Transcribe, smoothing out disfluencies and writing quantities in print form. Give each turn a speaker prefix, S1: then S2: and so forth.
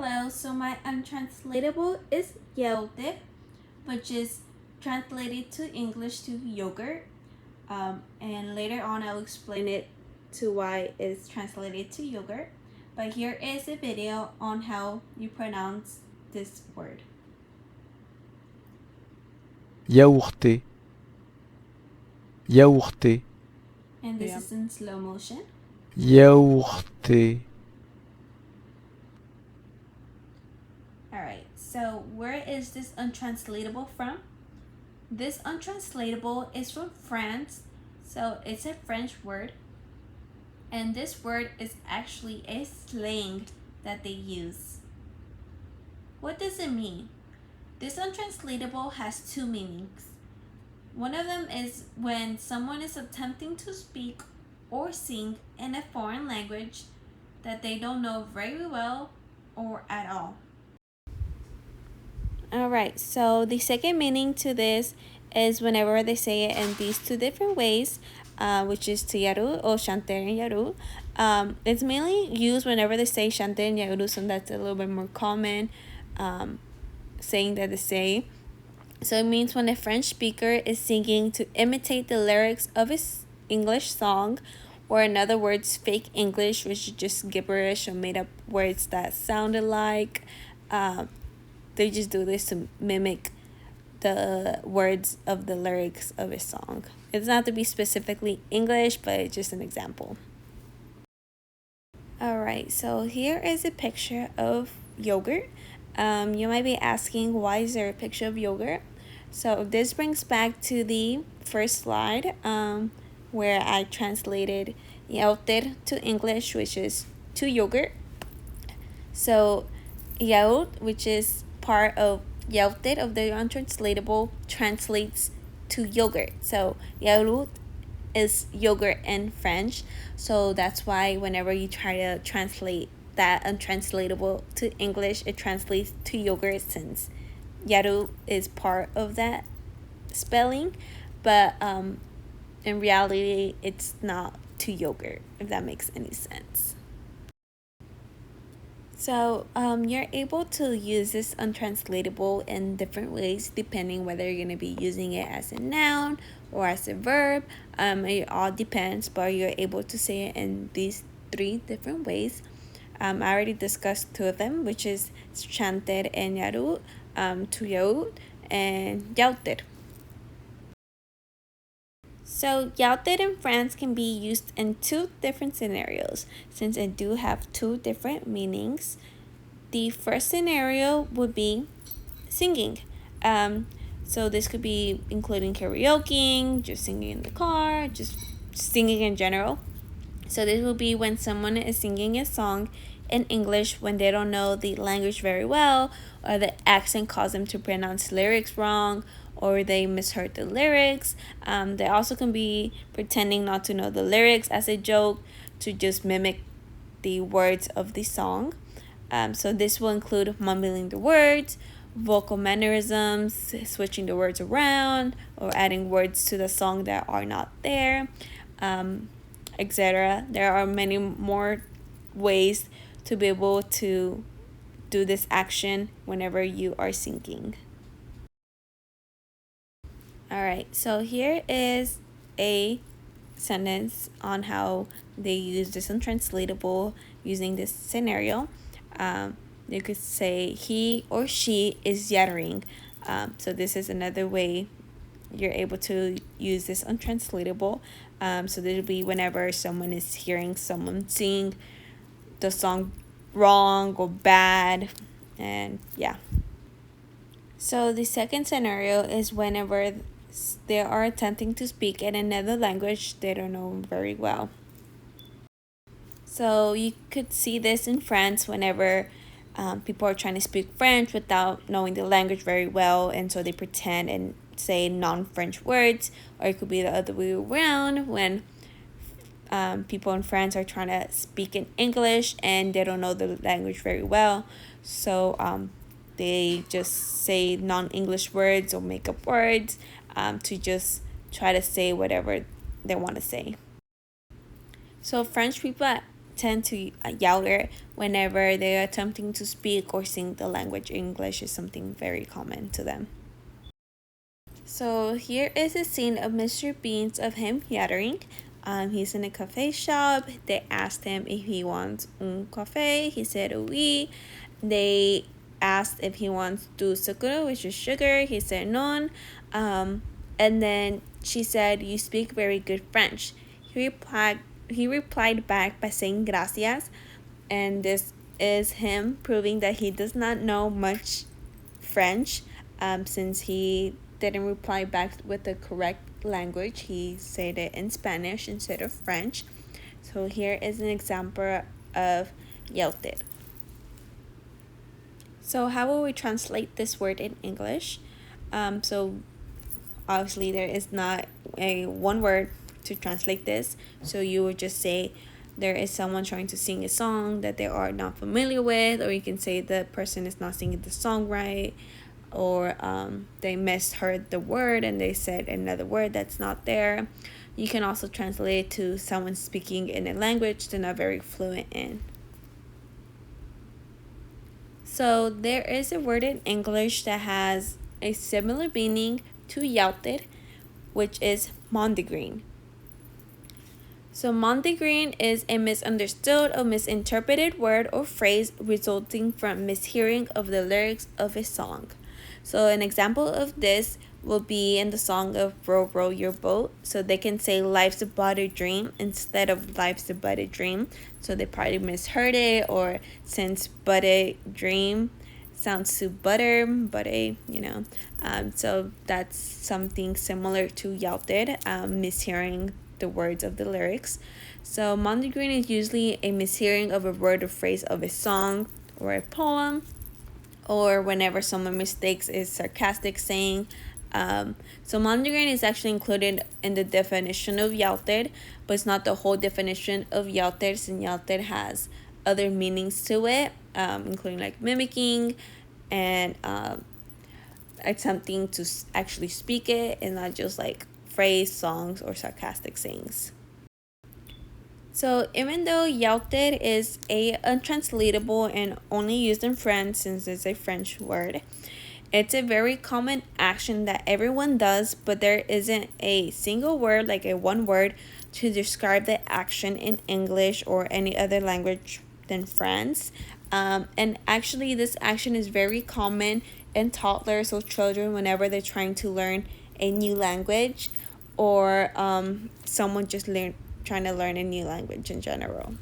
S1: Hello, so my untranslatable is yogurt, which is translated to English to yogurt. And later on I'll explain it to why it's translated to yogurt. But here is a video on how you pronounce this word.
S2: Yaourté. Yaourté.
S1: And this is in slow motion.
S2: Yaourté.
S1: Alright, so where is this untranslatable from? This untranslatable is from France, so it's a French word. And this word is actually a slang that they use. What does it mean? This untranslatable has two meanings. One of them is when someone is attempting to speak or sing in a foreign language that they don't know very well or at all. Alright, so the second meaning to this is whenever they say it in these two different ways, which is tiyaru or chanter and yaru. It's mainly used whenever they say chanter and yaru, so that's a little bit more common saying that they say. So it means when a French speaker is singing to imitate the lyrics of his English song, or in other words, fake English, which is just gibberish or made up words that sounded like. They just do this to mimic the words of the lyrics of a song. It's not to be specifically English, but it's just an example. Alright, so here is a picture of yogurt. You might be asking, why is there a picture of yogurt? So this brings back to the first slide where I translated yaourt to English, which is to yogurt. So yaourt, which is part of yaourt of the untranslatable, translates to yogurt. So yaourt is yogurt in French, so that's why whenever you try to translate that untranslatable to English, it translates to yogurt, since yaru is part of that spelling, but in reality it's not to yogurt, if that makes any sense. So you're able to use this untranslatable in different ways depending whether you're going to be using it as a noun or as a verb. It all depends, but you're able to say it in these three different ways. I already discussed two of them, which is chanter and yaru, tuyaut, and yauter. So yauter in France can be used in two different scenarios, since it do have two different meanings. The first scenario would be singing. So this could be including karaoke, just singing in the car, just singing in general. So this will be when someone is singing a song in English when they don't know the language very well, or the accent caused them to pronounce lyrics wrong, or they misheard the lyrics. They also can be pretending not to know the lyrics as a joke to just mimic the words of the song. So this will include mumbling the words, vocal mannerisms, switching the words around, or adding words to the song that are not there, etc. There are many more ways to be able to do this action whenever you are singing. Alright, so here is a sentence on how they use this untranslatable using this scenario. You could say he or she is yattering. So this is another way you're able to use this untranslatable. So this will be whenever someone is hearing someone sing the song wrong or bad, and yeah. So the second scenario is whenever they are attempting to speak in another language they don't know very well. So you could see this in France whenever people are trying to speak French without knowing the language very well, and so they pretend and say non-French words, or it could be the other way around when people in France are trying to speak in English and they don't know the language very well, so they just say non-English words or make up words to just try to say whatever they want to say. So French people tend to yell it whenever they're attempting to speak or sing the language. English is something very common to them. So here is a scene of Mr. Bean's of him yattering. He's in a cafe shop. They asked him if he wants un café. He said oui. They asked if he wants du sucre, which is sugar. He said non. And then she said, "You speak very good French." He replied back by saying gracias, and this is him proving that he does not know much French, since he didn't reply back with the correct language. He said it in Spanish instead of French. So here is an example of yelted. So how will we translate this word in English? So obviously there is not a one word to translate this. So you would just say there is someone trying to sing a song that they are not familiar with, or you can say the person is not singing the song right, or they misheard the word and they said another word that's not there. You can also translate it to someone speaking in a language they're not very fluent in. So there is a word in English that has a similar meaning to yelted, which is mondegreen. So mondegreen is a misunderstood or misinterpreted word or phrase resulting from mishearing of the lyrics of a song. So an example of this will be in the song of Row Row Your Boat. So they can say life's but a dream instead of life's but a dream. So they probably misheard it, or since but a dream sounds to butter, so that's something similar to yelted, mishearing the words of the lyrics. So mondegreen is usually a mishearing of a word or phrase of a song or a poem, or whenever someone mistakes a sarcastic saying. So mondegreen is actually included in the definition of yelted, but it's not the whole definition of yelted, since yelted has other meanings to it, including like mimicking and attempting to actually speak it, and not just like phrase, songs, or sarcastic sayings. So even though yelted is a untranslatable and only used in France since it's a French word, it's a very common action that everyone does, but there isn't a single word, like a one word, to describe the action in English or any other language than France. And actually, this action is very common in toddlers or children whenever they're trying to learn a new language, or someone just trying to learn a new language in general.